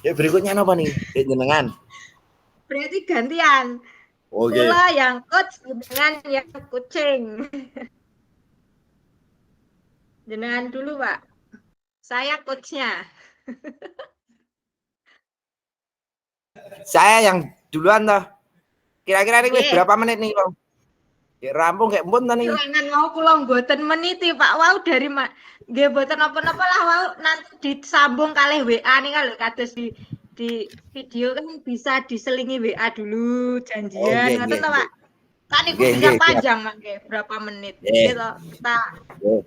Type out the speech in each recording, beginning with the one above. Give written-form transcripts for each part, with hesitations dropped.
Ya berikutnya apa nih? Jenengan. Berarti gantian. Oke. Kula yang coach, jenengan yang kucing. Jenengan dulu, Pak. Saya coachnya. Saya yang duluan toh. Kira-kira ini Nggih. berapa menit nih, Bang? Ya rampung kayak empun tadi. Kelangan mau kula mboten meniti, Pak. Wau dari nggih mboten napa-napa lah wau nanti disambung kalih WA nih kalau kados di video kan bisa diselingi WA dulu Oh, janjian nggih, ngoten nggih. to, Pak. Kan iku Nggih, bisa nggih, siap. panjang mangke berapa menit. Nggih. Gitu. Tak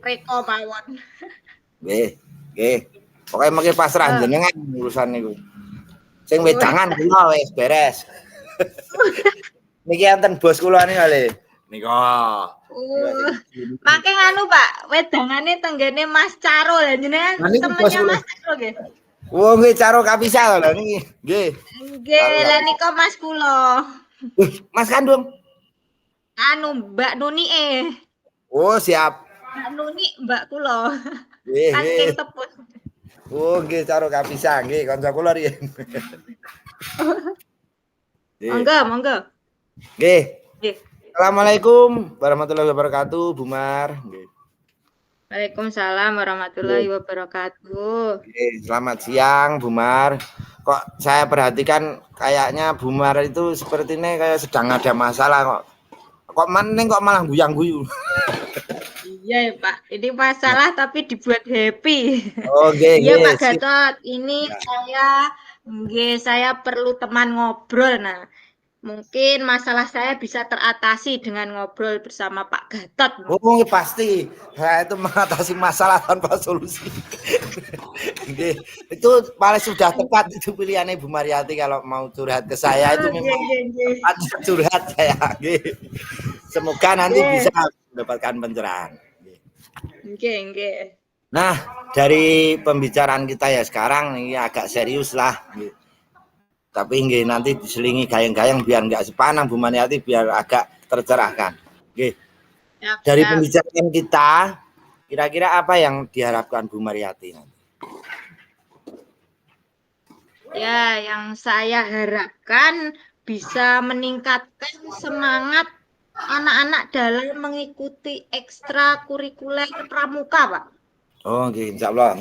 reko mawon. Nggih, nggih. Pokoke mengke pasrah jenengan urusan niku. Sing wedangan kula wis beres. Niki enten bos kula nih kali. Nika. Mangke nganu, Pak, wedangane tenggene Mas Caro lha jenengan temennya Mas Caro nggih. Wong nggih Caro kapisah lho niki. Nggih. Nggih, lha nika Mas kula. Mas kandung. Anu Mbak Nuni Oh, siap. Mbak Nuni Mbak kula. Nggih, Saking nggih. tepun. Oh, nggih Caro kapisah nggih kanca kula riyen. Monggo, monggo. Nggih. Nggih. Assalamualaikum warahmatullahi wabarakatuh, Bu Mar. Nggih. Waalaikumsalam warahmatullahi wabarakatuh. Oke, selamat siang, Bu Mar. Kok saya perhatikan kayaknya Bu Mar itu sepertinya kayak sedang ada masalah kok. Kok malah guyang-guyu. Iya ya Pak, ini masalah tapi dibuat happy. Oke, Iya Pak Gatot, ini saya perlu teman ngobrol. Nah, mungkin masalah saya bisa teratasi dengan ngobrol bersama Pak Gatot. Oh, pasti. Saya itu mengatasi masalah tanpa solusi. Itu paling sudah tepat itu pilihannya Bu Mariati kalau mau curhat ke saya itu memang tepat curhat saya. Semoga nanti bisa mendapatkan pencerahan. Nah, dari pembicaraan kita ya sekarang ini agak serius lah. Tapi nanti diselingi gayang-gayang biar nggak sepanang Bu Mariati biar agak tercerahkan. Dari pembicaraan kita, kira-kira apa yang diharapkan Bu Mariati nanti? Ya, yang saya harapkan bisa meningkatkan semangat anak-anak dalam mengikuti ekstrakurikuler pramuka, Pak. Oh, insya Allah,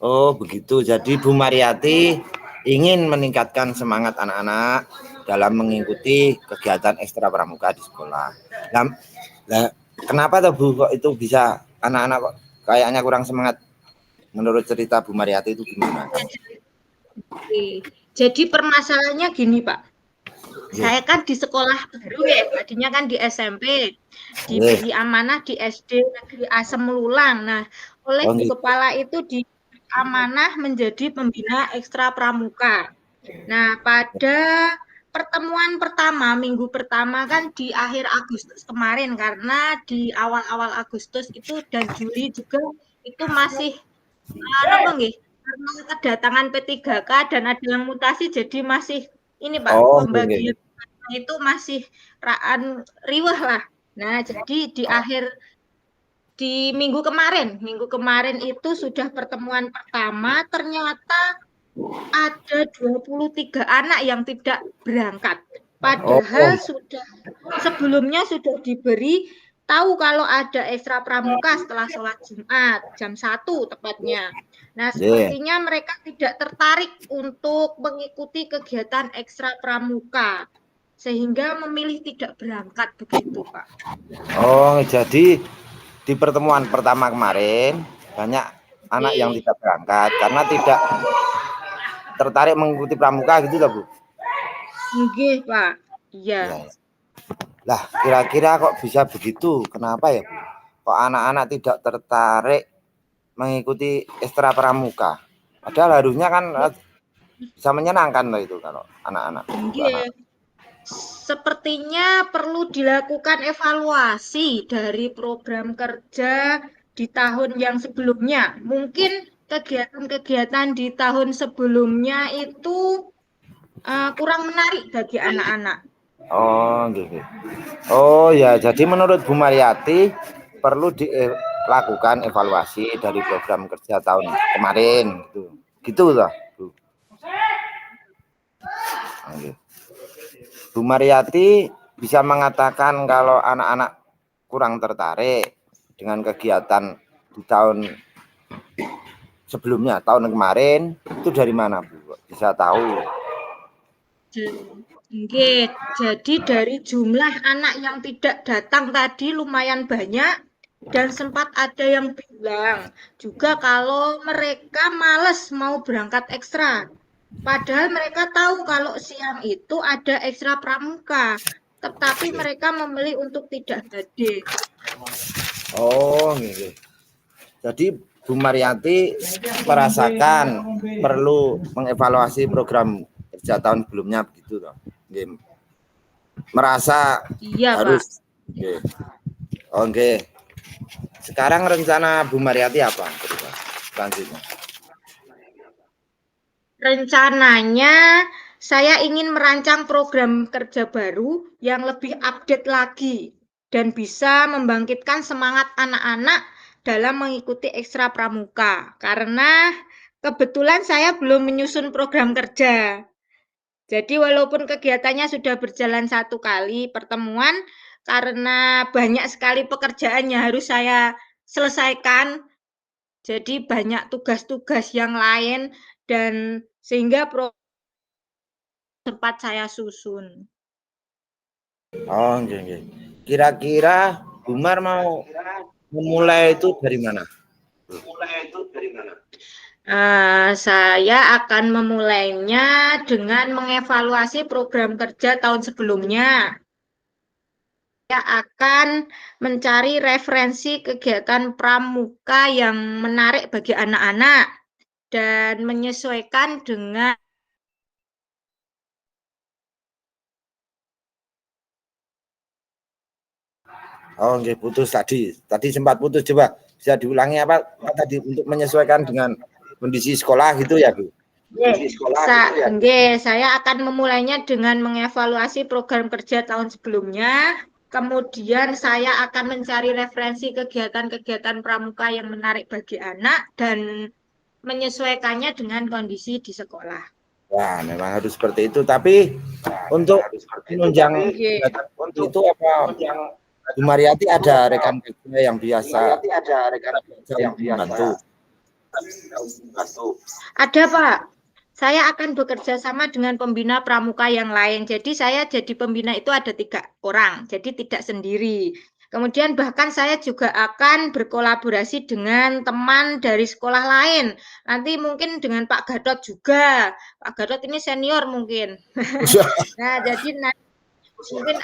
Oh, begitu. Jadi Bu Mariati ingin meningkatkan semangat anak-anak dalam mengikuti kegiatan ekstra pramuka di sekolah. Nah, kenapa tuh Bu kok itu bisa anak-anak kok kayaknya kurang semangat? Menurut cerita Bu Mariati itu gimana? Jadi permasalahannya gini, Pak. Saya kan di sekolah baru ya, tadinya kan di SMP, diberi amanah di SD Negeri Asem Lulang. Nah, oleh kepala itu di amanah menjadi pembina ekstra pramuka. Nah, pada pertemuan pertama, minggu pertama kan di akhir Agustus kemarin, karena di awal-awal Agustus itu dan Juli juga itu masih karena kedatangan P3K dan ada yang mutasi jadi masih ini Pak, pembagian itu masih riweh lah. Nah, jadi di minggu kemarin itu sudah pertemuan pertama, ternyata ada 23 anak yang tidak berangkat. Padahal sebelumnya sudah diberi tahu kalau ada ekstra pramuka setelah sholat Jumat jam 1 tepatnya. Nah, sepertinya mereka tidak tertarik untuk mengikuti kegiatan ekstra pramuka sehingga memilih tidak berangkat begitu, Pak. Oh, jadi di pertemuan pertama kemarin banyak anak yang tidak berangkat karena tidak tertarik mengikuti pramuka gitu loh, Bu. Nggih, Pak. Iya. Lah, kira-kira kok bisa begitu? Kenapa ya, Bu? Kok anak-anak tidak tertarik mengikuti ekstra pramuka? Padahal harusnya kan bisa menyenangkan loh itu kalau anak-anak. Sepertinya perlu dilakukan evaluasi dari program kerja di tahun yang sebelumnya. Mungkin kegiatan-kegiatan di tahun sebelumnya itu kurang menarik bagi anak-anak. Oh, gitu. Oh ya, jadi menurut Bu Mariati perlu dilakukan evaluasi dari program kerja tahun kemarin gitu. Gitu toh, Bu. Oke. Bu Mariati bisa mengatakan kalau anak-anak kurang tertarik dengan kegiatan di tahun sebelumnya, tahun kemarin, itu dari mana, Bu? Bisa tahu. Oke, jadi dari jumlah anak yang tidak datang tadi lumayan banyak dan sempat ada yang bilang juga kalau mereka males mau berangkat ekstra. Padahal mereka tahu kalau siang itu ada ekstra pramuka, tetapi mereka memilih untuk tidak hadir. Oh, gitu. Jadi Bu Mariati merasakan perlu mengevaluasi program kerja tahun sebelumnya begitu toh. Merasa Iya, harus. Pak. Oke. Sekarang rencana Bu Mariati apa? Selanjutnya. Rencananya saya ingin merancang program kerja baru yang lebih update lagi dan bisa membangkitkan semangat anak-anak dalam mengikuti ekstra pramuka. Karena kebetulan saya belum menyusun program kerja. Jadi walaupun kegiatannya sudah berjalan 1 kali pertemuan, karena banyak sekali pekerjaan yang harus saya selesaikan, jadi banyak tugas-tugas yang lain dan sehingga sempat saya susun. Oh, oke. Kira-kira Bumar mau memulai itu dari mana? Saya akan memulainya dengan mengevaluasi program kerja tahun sebelumnya. Saya akan mencari referensi kegiatan pramuka yang menarik bagi anak-anak dan menyesuaikan dengan Oh, oke, putus tadi. Tadi sempat putus, coba bisa diulangi apa tadi untuk menyesuaikan dengan kondisi sekolah gitu ya, Bu? Saya akan memulainya dengan mengevaluasi program kerja tahun sebelumnya. Kemudian saya akan mencari referensi kegiatan-kegiatan pramuka yang menarik bagi anak dan menyesuaikannya dengan kondisi di sekolah. Wah, memang harus seperti itu. Tapi untuk menunjang itu apa? Bu Mariati ada rekan kerja yang biasa membantu. Ada, Pak. Saya akan bekerja sama dengan pembina pramuka yang lain. Jadi saya jadi pembina itu ada 3 orang, jadi tidak sendiri. Kemudian bahkan saya juga akan berkolaborasi dengan teman dari sekolah lain. Nanti mungkin dengan Pak Gatot juga. Pak Gatot ini senior mungkin. Nah, jadi mungkin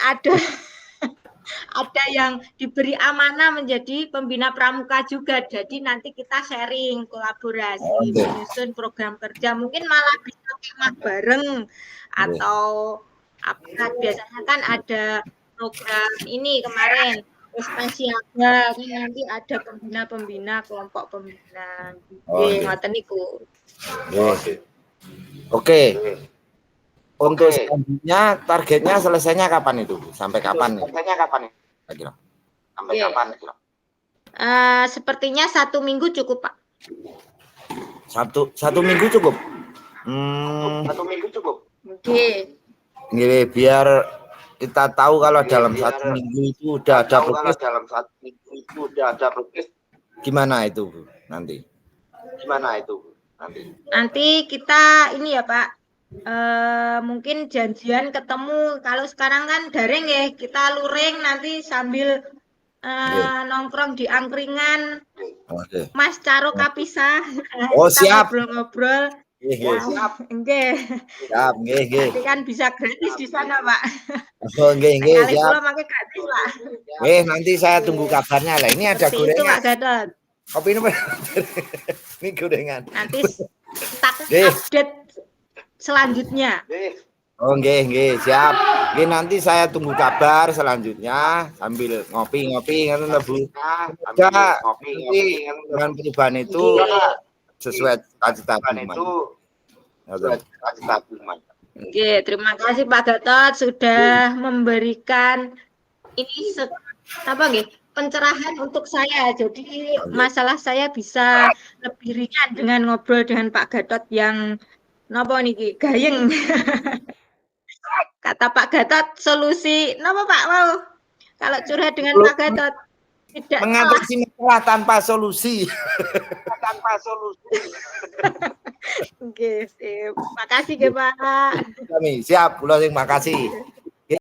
ada yang diberi amanah menjadi pembina pramuka juga. Jadi nanti kita sharing, kolaborasi, menyusun program kerja. Mungkin malah bisa kemah bareng atau apa? Biasanya kan ada program ini kemarin Puspa Siaga, nanti ada pembina-pembina, kelompok pembina. Ngoten niku. Oke. Untuk selanjutnya targetnya selesainya kapan itu? Sampai kapan? Sampai kapan? Sepertinya 1 minggu cukup, Pak. Satu minggu cukup. 1 minggu cukup. Oke. Biar kita tahu kalau dalam 1 minggu itu udah ada progres. Gimana itu, Bu? Nanti. Nanti kita ini ya, Pak. Mungkin janjian ketemu. Kalau sekarang kan daring ya, kita luring nanti sambil nongkrong di angkringan. Mas Caro Kapisa. Oh, siap. Ngobrol-ngobrol. Siap. Nanti kan bisa gratis di sana, Pak. Oh, siap. Kalau pakai gratis, Pak. Nanti saya tunggu kabarnya lah. Ini ada gorengan. Itu, Pak Gatot. Kopi ini gorengan. Nanti update selanjutnya. Oh, siap. Nanti saya tunggu kabar selanjutnya sambil ngopi-ngopi ngoten lho, Bu. Dengan perubahan itu sesuai cita-cita Oke, terima kasih Pak Gatot sudah memberikan ini pencerahan untuk saya. Jadi masalah saya bisa lebih ringan dengan ngobrol dengan Pak Gatot yang napa niki gayeng. Kata Pak Gatot solusi napa Pak mau? Kalau curhat dengan Pak Gatot tidak mengatasi masalah tanpa solusi. Oke, sip. Makasih nggih, Pak. Kami siap, kula sing makasih.